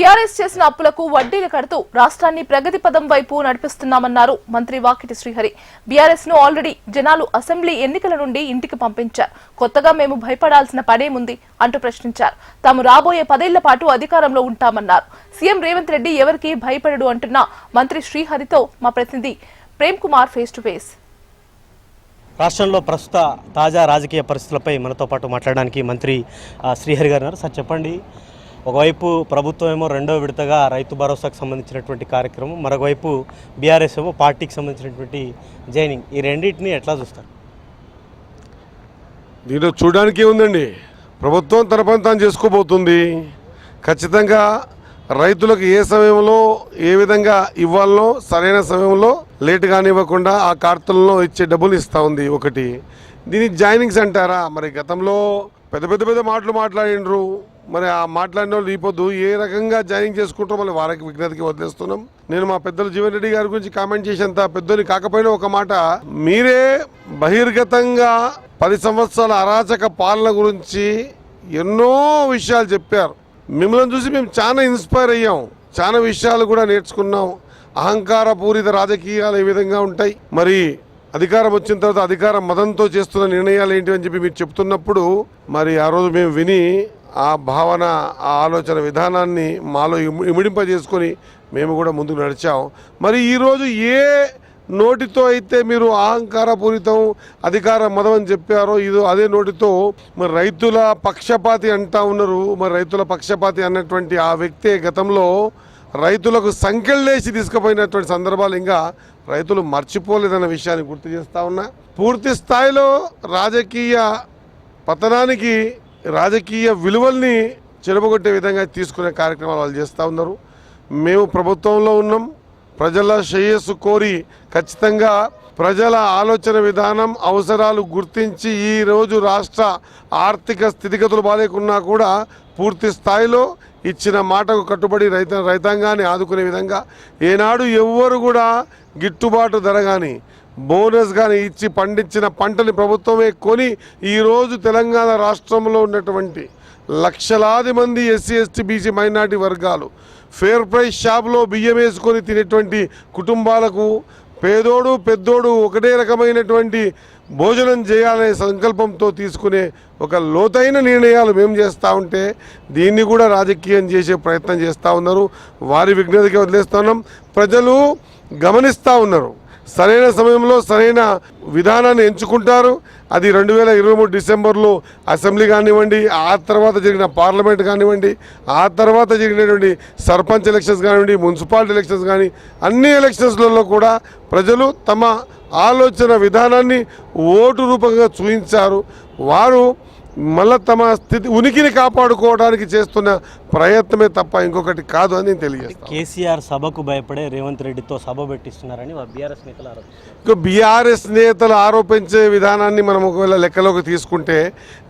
TRS చేసిన అప్పులకు వడ్డీలు కడుతూ రాష్ట్రాన్ని ప్రగతి పదం వైపు నడిపిస్తున్నామన్నారు మంత్రి వాకిటి శ్రీహరి. బీఆర్ఎస్ ను ఆల్రెడీ జనాలు అసెంబ్లీ ఎన్నికల నుండి ఇంటికి పంపించారు. కొత్తగా మేము భయపడాల్సిన పనేముంది అంటూ ప్రశ్నించారు. తాము రాబోయే 10 ఏళ్ల పాటు అధికారంలో ఉంటామన్నారు. సీఎం రేవంత్ రెడ్డి ఎవరికి భయపడడు అంటున్న మంత్రి శ్రీహరితో మా ప్రతినిధి Prem Kumar face to face. రాష్ట్రంలో ప్రస్తుత తాజా రాజకీయ పరిస్థితులపై మనతో పాటు మాట్లాడడానికి మంత్రి శ్రీహరి గారు ఉన్నారు. సార్ చెప్పండి, ఒకవైపు ప్రభుత్వం ఏమో రెండో విడతగా రైతు భరోసాకు సంబంధించినటువంటి కార్యక్రమం, మరొకవైపు బీఆర్ఎస్ ఏమో పార్టీకి సంబంధించినటువంటి జైనింగ్, ఈ రెండింటిని ఎట్లా చూస్తారు? దీంట్లో చూడడానికి ఉందండి, ప్రభుత్వం తన పని తాను చేసుకోబోతుంది. ఖచ్చితంగా రైతులకు ఏ సమయంలో ఏ విధంగా ఇవ్వాలనో సరైన సమయంలో లేట్ కానివ్వకుండా ఆ కార్తల్లో ఇచ్చే డబ్బులు ఇస్తూ ఉంది. ఒకటి దీన్ని జాయినింగ్స్ అంటారా? మరి గతంలో పెద్ద మాటలు మాట్లాడిండ్రు. మరి ఆ మాట్లాడిన వాళ్ళు ఈ పొద్దు ఏ రకంగా జాయినింగ్ చేసుకుంటారో మళ్ళీ వారికి విజ్ఞతకి వదిలేస్తున్నాం. నేను మా పెద్దలు జీవన్ రెడ్డి గారి గురించి కామెంట్ చేసేంత పెద్దోని కాకపోయినా ఒక మాట, మీరే బహిర్గతంగా 10 సంవత్సరాల అరాచక పాలన గురించి ఎన్నో విషయాలు చెప్పారు. మిమ్మల్ని చూసి మేము చాలా ఇన్స్పైర్ అయ్యాం, చాలా విషయాలు కూడా నేర్చుకున్నాం. అహంకార పూరిత రాజకీయాలు ఏ విధంగా ఉంటాయి, మరి అధికారం వచ్చిన తర్వాత అధికార మదంతో చేస్తున్న నిర్ణయాలు ఏంటి అని చెప్పి మీరు చెప్తున్నప్పుడు మరి ఆ రోజు మేము విని ఆ భావన ఆ ఆలోచన విధానాన్ని మాలో ఇమిడింపజేసుకొని మేము కూడా ముందుకు నడిచాం. మరి ఈరోజు ఏ నోటితో అయితే మీరు అహంకారపూరితం అధికార మదం అని చెప్పారో ఇదో అదే నోటితో మరి రైతుల పక్షపాతి అంటా ఉన్నారు. మరి రైతుల పక్షపాతి అన్నటువంటి ఆ వ్యక్తే గతంలో రైతులకు సంఖ్యలేసి తీసుకుపోయినటువంటి సందర్భాలు ఇంకా రైతులు మర్చిపోలేదన్న విషయాన్ని గుర్తు చేస్తూ ఉన్నా. పూర్తి స్థాయిలో రాజకీయ పతనానికి రాజకీయ విలువల్ని చెరపగొట్టే విధంగా తీసుకునే కార్యక్రమాలు వాళ్ళు చేస్తూ ఉన్నారు. మేము ప్రభుత్వంలో ఉన్నాం, ప్రజల శ్రేయస్సు కోరి ఖచ్చితంగా ప్రజల ఆలోచన విధానం అవసరాలు గుర్తించి ఈరోజు రాష్ట్ర ఆర్థిక స్థితిగతులు బాలేకున్నా కూడా పూర్తి స్థాయిలో ఇచ్చిన మాటకు కట్టుబడి రైతాంగాన్ని ఆదుకునే విధంగా ఏనాడు ఎవ్వరు కూడా గిట్టుబాటు ధర కానీ బోనస్ కానీ ఇచ్చి పండించిన పంటని ప్రభుత్వమే కొని ఈరోజు తెలంగాణ రాష్ట్రంలో ఉన్నటువంటి లక్షలాది మంది ఎస్సీ ఎస్టీ బీసీ మైనార్టీ వర్గాలు ఫేర్ ప్రైస్ షాప్లో బియ్యం వేసుకొని తినేటువంటి కుటుంబాలకు పేదోడు పెద్దోడు ఒకటే రకమైనటువంటి భోజనం చేయాలనే సంకల్పంతో తీసుకునే ఒక లోతైన నిర్ణయాలు మేము చేస్తూ ఉంటే దీన్ని కూడా రాజకీయం చేసే ప్రయత్నం చేస్తూ ఉన్నారు. వారి విజ్ఞతకి వదిలేస్తున్నాం. ప్రజలు గమనిస్తూ ఉన్నారు. సరైన సమయంలో సరైన విధానాన్ని ఎంచుకుంటారు. అది 2023 డిసెంబర్లో అసెంబ్లీ కానివ్వండి, ఆ తర్వాత జరిగిన పార్లమెంట్ కానివ్వండి, ఆ తర్వాత జరిగినటువంటి సర్పంచ్ ఎలక్షన్స్ కానివ్వండి, మున్సిపాలిటీ ఎలక్షన్స్ కానీ అన్ని ఎలక్షన్స్లలో కూడా ప్రజలు తమ ఆలోచన విధానాన్ని ఓటు రూపంగా చూపించారు. వారు మళ్ళీ తమ స్థితి ఉనికిని కాపాడుకోవడానికి చేస్తున్న ప్రయత్నమే తప్ప ఇంకొకటి కాదు అని నేను తెలియజేస్తాను. కేసీఆర్ సభకు భయపడే రేవంత్ రెడ్డితో సభ పెట్టిస్తున్నారని బీఆర్ఎస్ నేతలు ఆరోపిస్తున్నారు. ఇంకా బీఆర్ఎస్ నేతలు ఆరోపించే విధానాన్ని మనం ఒకవేళ లెక్కలోకి తీసుకుంటే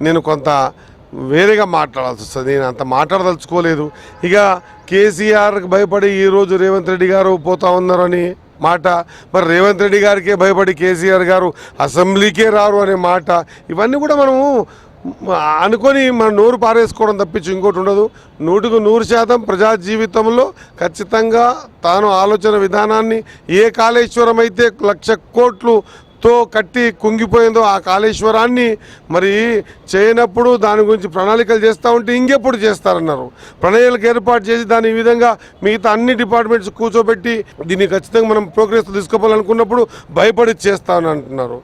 నేను కొంత వేరేగా మాట్లాడాల్సి వస్తుంది. నేను అంత మాట్లాడదలుచుకోలేదు. ఇక కేసీఆర్కి భయపడి ఈరోజు రేవంత్ రెడ్డి గారు పోతా ఉన్నారని మాట, మరి రేవంత్ రెడ్డి గారికే భయపడి కేసీఆర్ గారు అసెంబ్లీకే రారు అనే మాట, ఇవన్నీ కూడా మనము అనుకొని మన నోరు పారేసుకోవడం తప్పించి ఇంకోటి ఉండదు. 100% ప్రజా జీవితంలో ఖచ్చితంగా తాను ఆలోచన విధానాన్ని ఏ కాళేశ్వరం అయితే 1,00,000 కోట్లుతో కట్టి కుంగిపోయిందో ఆ కాళేశ్వరాన్ని మరి చేయనప్పుడు దాని గురించి ప్రణాళికలు చేస్తూ ఉంటే ఇంకెప్పుడు చేస్తారన్నారు. ప్రణాళికలు ఏర్పాటు చేసి దాని ఈ విధంగా మిగతా అన్ని డిపార్ట్మెంట్స్ కూర్చోబెట్టి దీన్ని ఖచ్చితంగా మనం ప్రోగ్రెస్ తీసుకోవాలనుకున్నప్పుడు భయపడి చేస్తామని అంటున్నారు.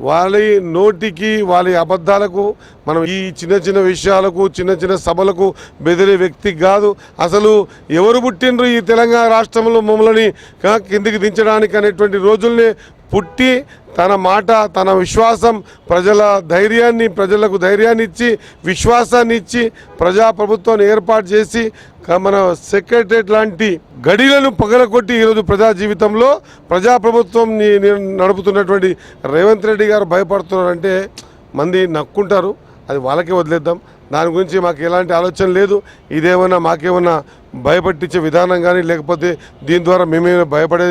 వాళ్ళ నోటికి వాళ్ళ అబద్ధాలకు మనం ఈ చిన్న విషయాలకు చిన్న సభలకు బెదిరే వ్యక్తి కాదు. అసలు ఎవరు పుట్టినరు ఈ తెలంగాణ రాష్ట్రంలో మమ్మల్ని కిందికి దించడానికి అనేటువంటి రోజుల్ని పుట్టి తన మాట తన విశ్వాసం ప్రజలకు ధైర్యాన్ని ఇచ్చి విశ్వాసాన్ని ఇచ్చి ప్రజాప్రభుత్వాన్ని ఏర్పాటు చేసి మన సెక్రటరేట్ లాంటి గడిలను పగలగొట్టి ఈరోజు ప్రజా జీవితంలో ప్రజాప్రభుత్వం నడుపుతున్నటువంటి రేవంత్ రెడ్డి గారు భయపడుతున్నారంటే మంది నక్కుంటారు. అది వాళ్ళకే వదిలేద్దాం. దాని గురించి మాకు ఎలాంటి ఆలోచన లేదు. ఇదేమన్నా మాకేమన్నా భయపట్టించే విధానం కానీ లేకపోతే దీని ద్వారా మేమేమైనా భయపడే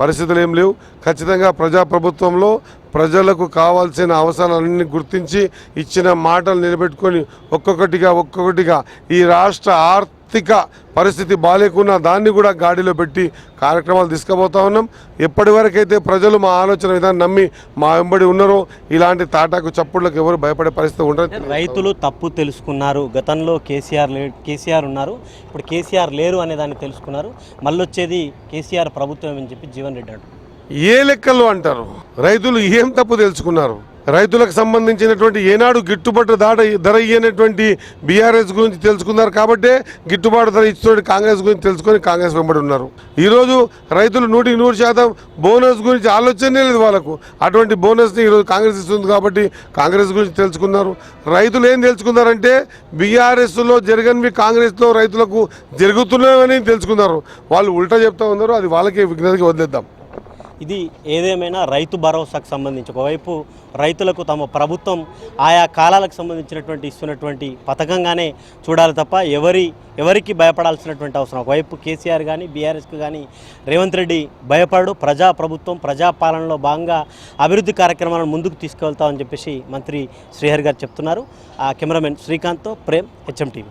పరిస్థితులు ఏం లేవు. ఖచ్చితంగా ప్రజాప్రభుత్వంలో ప్రజలకు కావాల్సిన అవసరాలన్నీ గుర్తించి ఇచ్చిన మాటలు నిలబెట్టుకొని ఒక్కొక్కటిగా ఈ రాష్ట్ర ఆర్థిక పరిస్థితి బాలేకున్నా దాన్ని కూడా గాడిలో పెట్టి కార్యక్రమాలు తీసుకుపోతా ఉన్నాం. ఎప్పటివరకైతే ప్రజలు మా ఆలోచన విధానం నమ్మి మా వెంబడి ఉన్నారో ఇలాంటి తాటాకు చప్పుళ్ళకు ఎవరు భయపడే పరిస్థితి ఉండదు. రైతులు తప్పు తెలుసుకున్నారు. గతంలో కేసీఆర్ ఉన్నారు, ఇప్పుడు కేసీఆర్ లేరు అనే దాన్ని తెలుసుకున్నారు. మళ్ళీ వచ్చేది కేసీఆర్ ప్రభుత్వం అని చెప్పి జీవన్ రెడ్డి అంటారు. ఏ లెక్కల్లో అంటారు? రైతులు ఏం తప్పు తెలుసుకున్నారు? రైతులకు సంబంధించినటువంటి ఏనాడు గిట్టుబాటు ధర ఇయ్యనటువంటి బీఆర్ఎస్ గురించి తెలుసుకున్నారు కాబట్టే గిట్టుబాటు ధర ఇచ్చిన కాంగ్రెస్ గురించి తెలుసుకొని కాంగ్రెస్ వెంబడి ఉన్నారు. ఈరోజు రైతులు 100% బోనస్ గురించి ఆలోచనే లేదు వాళ్ళకు. అటువంటి బోనస్ని ఈరోజు కాంగ్రెస్ ఇస్తుంది కాబట్టి కాంగ్రెస్ గురించి తెలుసుకున్నారు. రైతులు ఏం తెలుసుకున్నారంటే బీఆర్ఎస్లో జరగనివి కాంగ్రెస్లో రైతులకు జరుగుతున్నాయని తెలుసుకున్నారు. వాళ్ళు ఉల్టా చెప్తా ఉన్నారు. అది వాళ్ళకే విజ్ఞతకి వదిలేద్దాం. ఇది ఏదేమైనా రైతు భరోసాకు సంబంధించి ఒకవైపు రైతులకు తమ ప్రభుత్వం ఆయా కాలాలకు సంబంధించినటువంటి ఇస్తున్నటువంటి పథకంగానే చూడాలి తప్ప ఎవరికి భయపడాల్సినటువంటి అవసరం. ఒకవైపు కేసీఆర్ కానీ బీఆర్ఎస్కి కానీ రేవంత్ రెడ్డి భయపడు ప్రభుత్వం ప్రజాపాలనలో భాగంగా అభివృద్ధి కార్యక్రమాలను ముందుకు తీసుకెళ్తామని చెప్పేసి మంత్రి శ్రీహరి గారు చెప్తున్నారు. కెమెరామెన్ శ్రీకాంత్తో ప్రేమ్, HM TV.